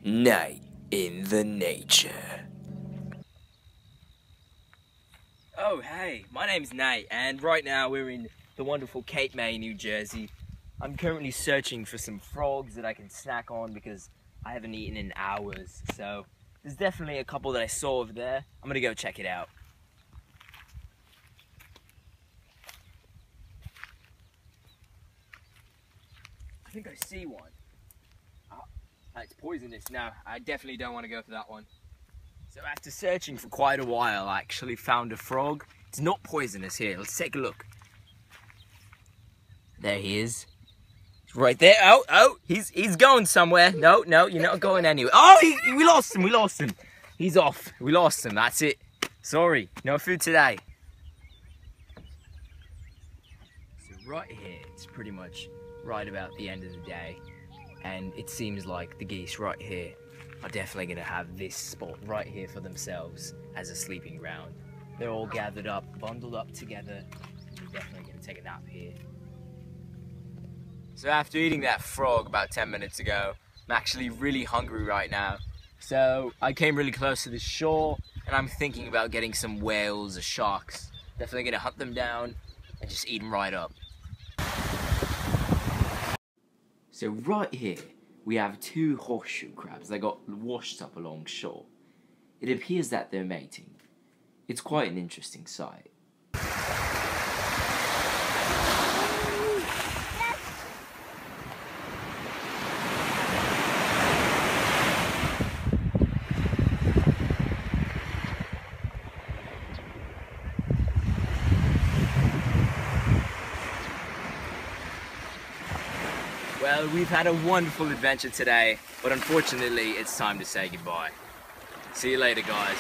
Night in the nature. Oh, hey, my name's Nate, and right now we're in the wonderful Cape May, New Jersey. I'm currently searching for some frogs that I can snack on because I haven't eaten in hours. So there's definitely a couple that I saw over there. I'm gonna go check it out. I think I see one. It's poisonous. No, I definitely don't want to go for that one. So after searching for quite a while, I actually found a frog. It's not poisonous here. Let's take a look. There he is. He's right there. Oh, he's going somewhere. No, you're not going anywhere. Oh, we lost him. He's off. We lost him. That's it. Sorry, no food today. So right here, it's pretty much right about the end of the day. And it seems like the geese right here are definitely going to have this spot right here for themselves as a sleeping ground. They're all gathered up, bundled up together. They're definitely going to take a nap here. So after eating that frog about 10 minutes ago, I'm actually really hungry right now. So I came really close to the shore, and I'm thinking about getting some whales or sharks. Definitely going to hunt them down and just eat them right up. So right here, we have two horseshoe crabs that got washed up along shore. It appears that they're mating. It's quite an interesting sight. Well, we've had a wonderful adventure today, but unfortunately, it's time to say goodbye. See you later, guys.